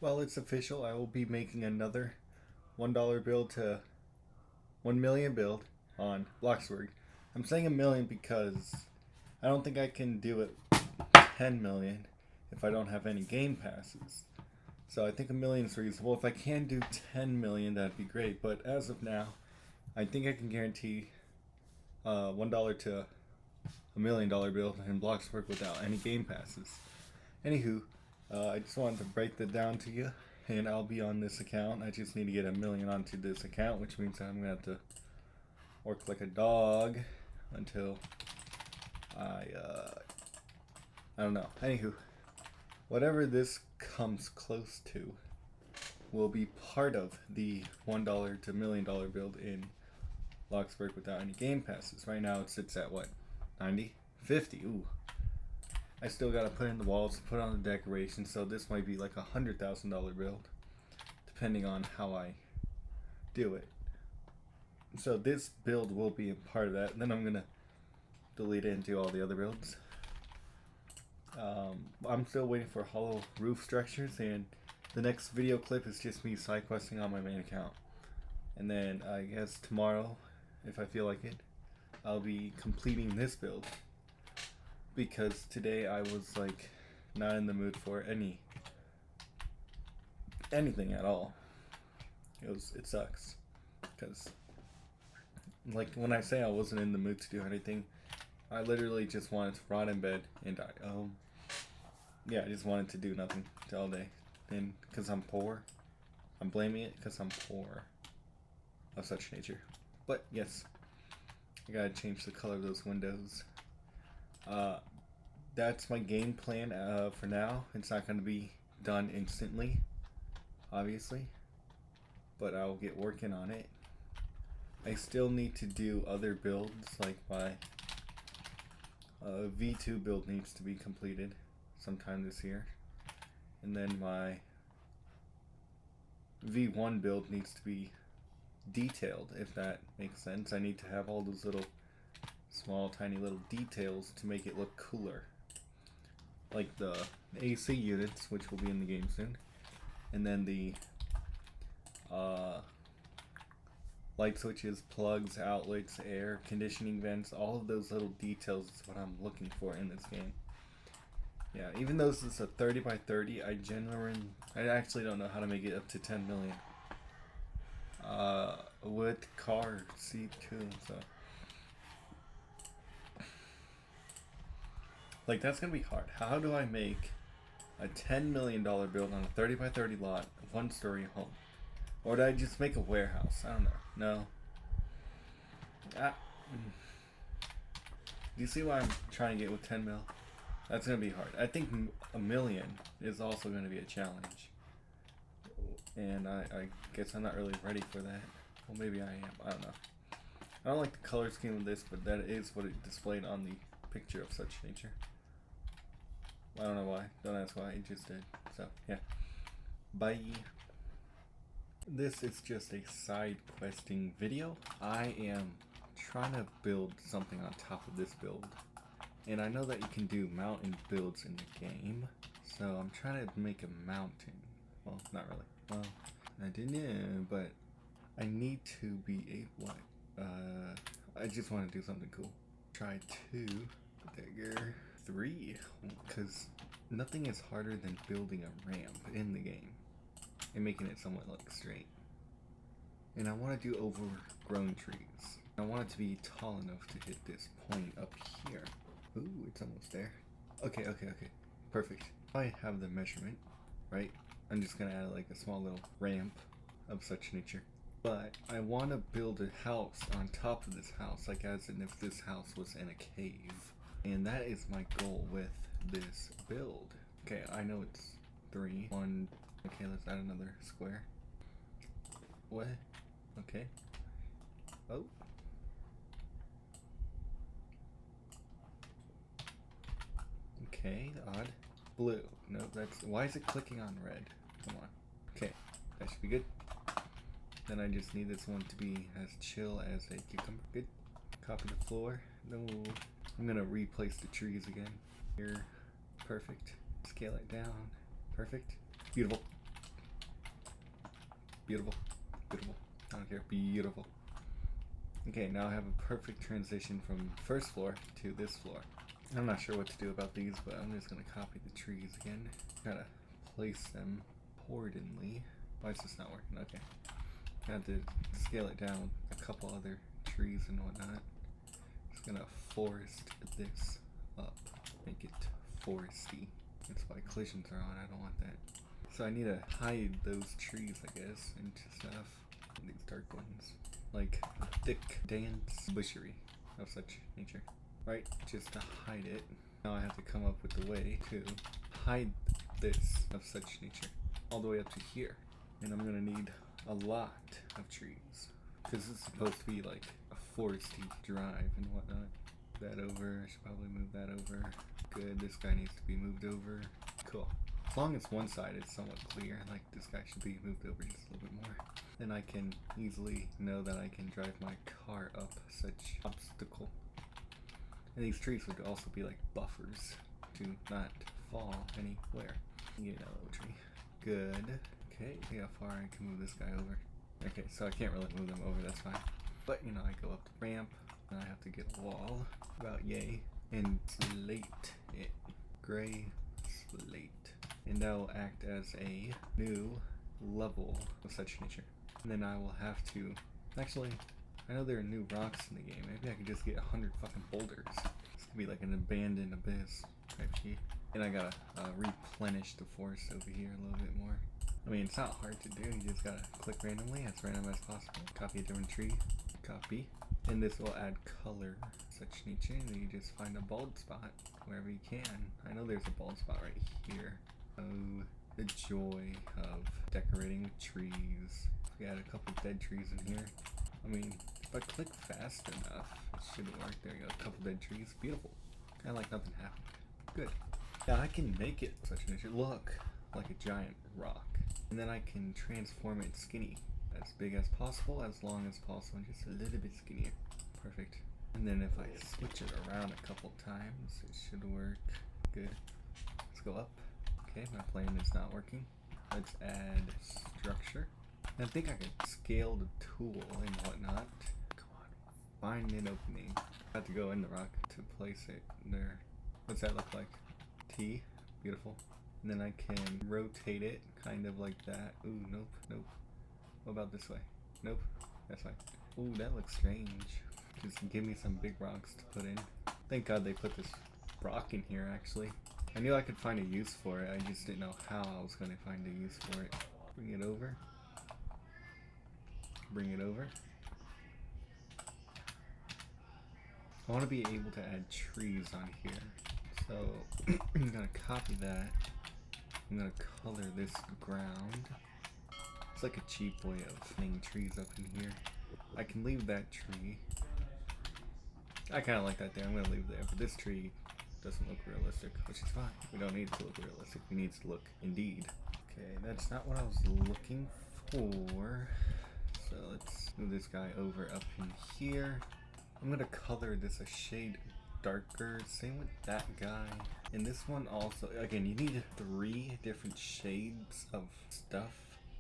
Well, it's official. I will be making another $1 bill to 1 million build on Bloxburg. I'm saying a million because I don't think I can do it 10 million if I don't have any game passes. So I think a million is reasonable. If I can do 10 million, that'd be great. But as of now, I think I can guarantee $1 to $1 million build in Bloxburg without any game passes. Anywho, I just wanted to break that down to you, and I'll be on this account. I just need to get a million onto this account, which means I'm gonna have to work like a dog until I don't know. Anywho, whatever this comes close to will be part of the $1 to $1 million build in Bloxburg without any game passes. Right now it sits at what? 90? 50? Ooh. I still gotta put in the walls, put on the decorations, so this might be like $100,000 build, depending on how I do it. So this build will be a part of that. Then I'm gonna delete it and do all the other builds. I'm still waiting for hollow roof structures, and the next video clip is just me side questing on my main account. And then I guess tomorrow, if I feel like it, I'll be completing this build, because today I was like not in the mood for anything at all. It sucks, because like when I say I wasn't in the mood to do anything, I literally just wanted to rot in bed and die. Yeah, I just wanted to do nothing all day. And because I'm poor, I'm blaming it because I'm poor of such nature. But yes, I gotta change the color of those windows. That's my game plan for now. It's not gonna be done instantly, obviously, but I'll get working on it. I still need to do other builds, like my V2 build needs to be completed sometime this year, and then my V1 build needs to be detailed, if that makes sense. I need to have all those little small tiny little details to make it look cooler, like the AC units, which will be in the game soon, and then the light switches, plugs, outlets, air conditioning vents. All of those little details is what I'm looking for in this game. Yeah, even though this is a 30 by 30, I actually don't know how to make it up to 10 million. With car seat too, so like that's gonna be hard. How do I make a $10 million build on a 30 by 30 lot, 1-story home? Or did I just make a warehouse? I don't know. No. Do you see why I'm trying to get with 10 mil? That's gonna be hard. I think a million is also gonna be a challenge, and I guess I'm not really ready for that. Well, maybe I am. I don't know. I don't like the color scheme of this, but that is what it displayed on the picture of such nature. I don't know why. Don't ask why. It just did. So yeah. Bye. This is just a side questing video. I am trying to build something on top of this build, and I know that you can do mountain builds in the game, so I'm trying to make a mountain. Well, not really. Well, I didn't, but I need to be able. I just want to do something cool. Try 2, dagger 3, because nothing is harder than building a ramp in the game and making it somewhat look straight. And I want to do overgrown trees. I want it to be tall enough to hit this point up here. Ooh, it's almost there. Okay. Perfect. I have the measurement, right? I'm just gonna add like a small little ramp of such nature. But I want to build a house on top of this house, like as in if this house was in a cave. And that is my goal with this build. Okay, I know it's 3, 1. Okay, let's add another square. What? Okay. Oh. Okay, odd. Blue. No, that's... Why is it clicking on red? Come on. Okay, that should be good. Then I just need this one to be as chill as a cucumber. Good. Copy the floor. No. I'm gonna replace the trees again. Here. Perfect. Scale it down. Perfect. Beautiful. Beautiful. Beautiful. I don't care. Beautiful. Okay, now I have a perfect transition from first floor to this floor. I'm not sure what to do about these, but I'm just gonna copy the trees again. Gotta place them accordingly. Why is this not working? Okay. I have to scale it down with a couple other trees and whatnot. Just gonna forest this up. Make it foresty. That's why collisions are on. I don't want that. So I need to hide those trees, I guess, into stuff. These dark ones. Like thick, dense bushery of such nature. Right? Just to hide it. Now I have to come up with a way to hide this of such nature. All the way up to here. And I'm gonna need a lot of trees. Because it's supposed to be like a foresty drive and whatnot. That over. I should probably move that over. Good. This guy needs to be moved over. Cool. As long as one side is somewhat clear, like this guy should be moved over just a little bit more, then I can easily know that I can drive my car up such obstacle. And these trees would also be like buffers to not fall anywhere. Yellow tree. Good. Okay, see how far I can move this guy over. Okay, so I can't really move them over, that's fine. But, you know, I go up the ramp, and I have to get a wall. About yay. And slate it. Gray slate. And that will act as a new level of such nature. And then I will have to... Actually, I know there are new rocks in the game. Maybe I could just get 100 fucking boulders. This could be like an abandoned abyss type shit. And I gotta replenish the forest over here a little bit more. I mean, it's not hard to do. You just gotta click randomly, as random as possible. Copy a different tree. Copy. And this will add color such nature. And then you just find a bald spot wherever you can. I know there's a bald spot right here. Oh, the joy of decorating with trees. We had a couple dead trees in here. I mean, if I click fast enough, it should work. There you go, a couple dead trees. Beautiful. Kinda like nothing happened. Good. Yeah, I can make it such nature look like a giant rock. And then I can transform it skinny. As big as possible, as long as possible, and just a little bit skinnier. Perfect. And then if I switch it around a couple times, it should work. Good. Let's go up. Okay, my plan is not working. Let's add structure. And I think I can scale the tool and whatnot. Come on, find an opening. I have to go in the rock to place it there. What's that look like? T. Beautiful. And then I can rotate it kind of like that. Ooh, nope, nope. What about this way? Nope, that's fine. Ooh, that looks strange. Just give me some big rocks to put in. Thank God they put this rock in here, actually. I knew I could find a use for it, I just didn't know how I was going to find a use for it. Bring it over. Bring it over. I want to be able to add trees on here. So, I'm going to copy that. I'm going to color this ground. It's like a cheap way of putting trees up in here. I can leave that tree. I kind of like that there. I'm going to leave it there. But this tree doesn't look realistic, which is fine. We don't need it to look realistic. We need it to look indeed. Okay, that's not what I was looking for. So let's move this guy over up in here. I'm going to color this a shade darker. Same with that guy. And this one also, again, you need 3 different shades of stuff.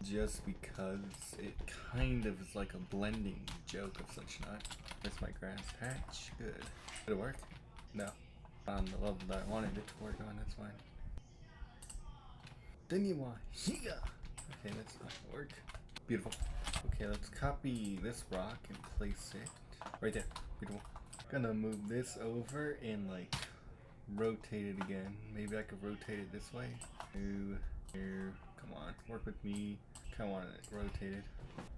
Just because it kind of is like a blending joke of such not. That's my grass patch. Good. Did it work? No. On the level that I wanted it to work on, that's fine. Then you want here. Okay, that's not gonna work. Beautiful. Okay, let's copy this rock and place it right there. Beautiful. Gonna move this over and like rotate it again. Maybe I could rotate it this way. Ooh, here. Come on, work with me. Kinda want it rotated.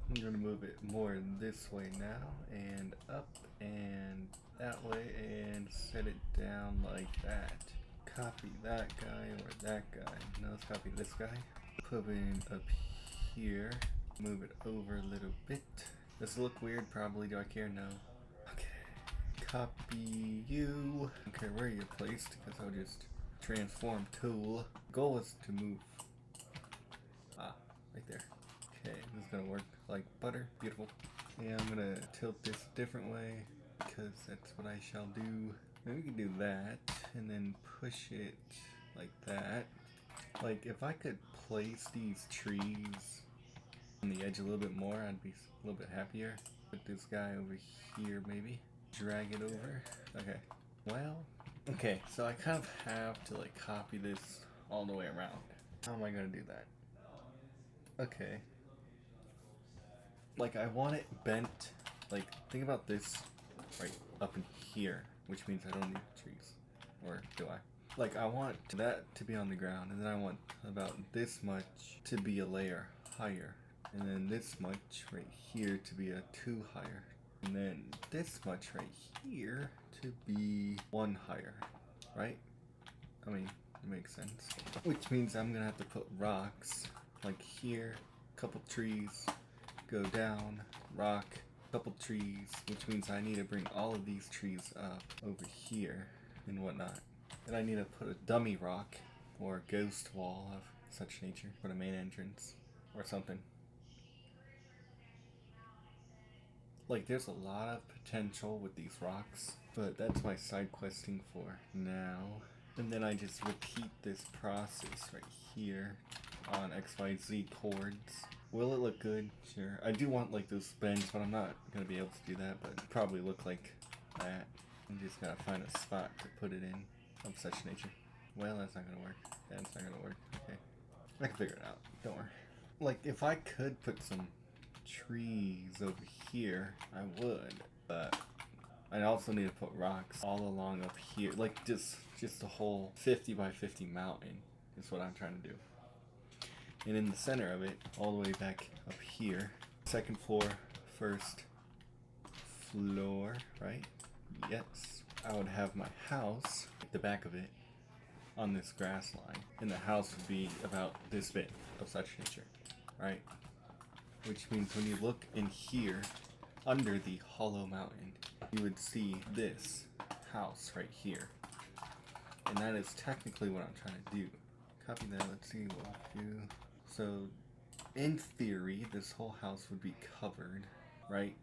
I'm gonna move it more this way now, and up and that way, and set it down like that. Copy that guy or that guy. Now let's copy this guy. Put it up here. Move it over a little bit. Does it look weird? Probably. Do I care? No. Okay. Copy you. Okay, where you're placed, because I'll just transform tool. Goal is to move. Right there. Okay, this is gonna work like butter. Beautiful. Yeah, I'm gonna tilt this a different way because that's what I shall do. Maybe we can do that and then push it like that. Like if I could place these trees on the edge a little bit more, I'd be a little bit happier. Put this guy over here maybe. Drag it over. Okay. Well, okay, so I kind of have to like copy this all the way around. How am I gonna do that? Okay. Like I want it bent. Like think about this right up in here, which means I don't need trees. Or do I? Like I want that to be on the ground, and then I want about this much to be a layer higher. And then this much right here to be a 2 higher. And then this much right here to be 1 higher. Right? I mean, it makes sense. Which means I'm gonna have to put rocks like here, couple trees, go down, rock, couple trees, which means I need to bring all of these trees up over here and whatnot. And I need to put a dummy rock or a ghost wall of such nature for the main entrance or something. Like there's a lot of potential with these rocks, but that's my side questing for now. And then I just repeat this process right here on XYZ chords. Will it look good? Sure. I do want like those bends, but I'm not gonna be able to do that, but it'll probably look like that. I'm just gotta find a spot to put it in of such nature. Well, that's not gonna work. That's not gonna work. Okay. I can figure it out. Don't worry. Like if I could put some trees over here, I would, but I also need to put rocks all along up here, like just the whole 50 by 50 mountain is what I'm trying to do. And in the center of it, all the way back up here, second floor, first floor, right? Yes. I would have my house, the back of it, on this grass line, and the house would be about this big of such nature, right? Which means when you look in here, under the hollow mountain, you would see this house right here. And that is technically what I'm trying to do. Copy that, let's see what we do. So, in theory, this whole house would be covered, right?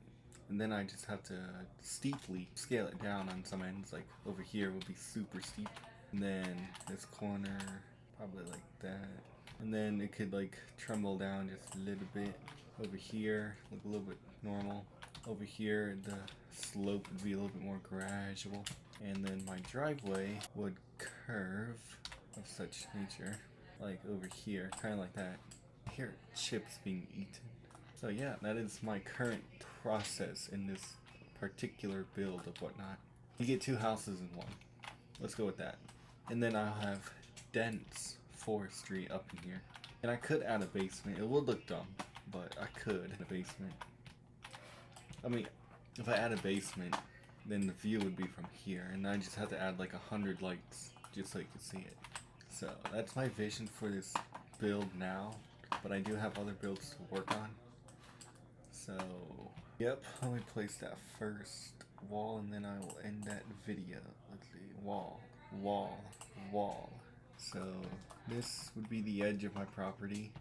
And then I just have to steeply scale it down on some ends, like over here would be super steep. And then this corner, probably like that. And then it could like tremble down just a little bit. Over here, look a little bit normal. Over here, the slope would be a little bit more gradual. And then my driveway would curve of such nature, like over here, kind of like that. Here, chips being eaten. So yeah, that is my current process in this particular build of whatnot. You get 2 houses in one. Let's go with that. And then I'll have dense forestry up in here. And I could add a basement. It would look dumb, but I could add a basement. I mean, if I add a basement, then the view would be from here, and I just have to add like 100 lights just so you can see it. So that's my vision for this build now, but I do have other builds to work on. So, yep, let me place that first wall, and then I will end that video. Let's see, wall, wall, wall. So this would be the edge of my property.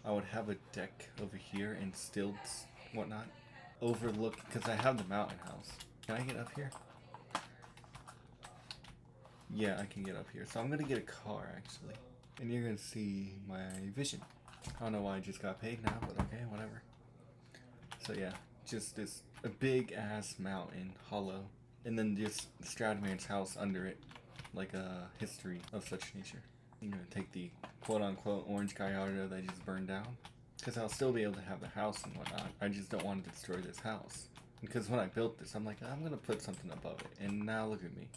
I would have a deck over here and stilts, whatnot, overlook, because I have the mountain house. Can I get up here? Yeah, I can get up here. So I'm gonna get a car actually, and you're gonna see my vision. I don't know why I just got paid now, but okay, whatever. So yeah, just this a big ass mountain, hollow, and then just Stradman's house under it, like a history of such nature. I'm gonna take the quote-unquote orange Gallardo that I just burned down, because I'll still be able to have the house and whatnot. I just don't want to destroy this house, because when I built this, I'm like, I'm gonna put something above it, and now look at me,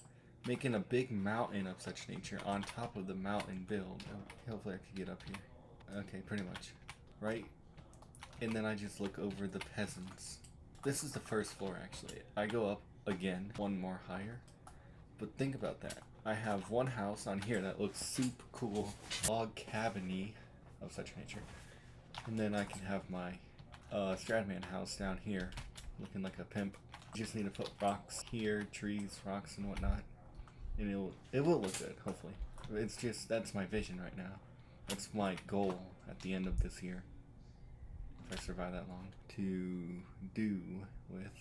making a big mountain of such nature on top of the mountain build. Hopefully I can get up here. Okay, pretty much, right? And then I just look over the peasants. This is the first floor actually. I go up again, one more higher. But think about that. I have one house on here that looks super cool, log cabin-y of such nature. And then I can have my Stradman house down here, looking like a pimp. Just need to put rocks here, trees, rocks, and whatnot. And it will look good, hopefully. It's just, that's my vision right now. That's my goal at the end of this year, if I survive that long, to do with.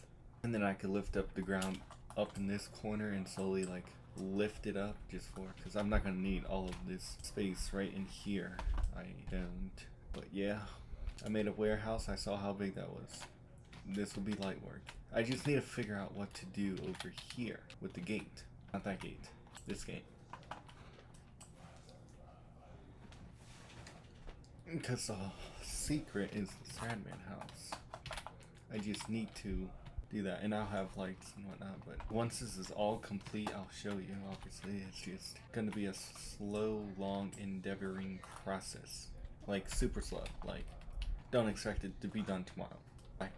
And then I could lift up the ground up in this corner and slowly like lift it up just for, because I'm not gonna need all of this space right in here. I don't. But yeah, I made a warehouse. I saw how big that was. This will be light work. I just need to figure out what to do over here with the gate. Not that gate. This gate. Because the secret is the Sandman house. I just need to do that, and I'll have lights and whatnot. But once this is all complete, I'll show you. Obviously, it's just gonna be a slow, long, endeavoring process. Like super slow. Like, don't expect it to be done tomorrow. Bye.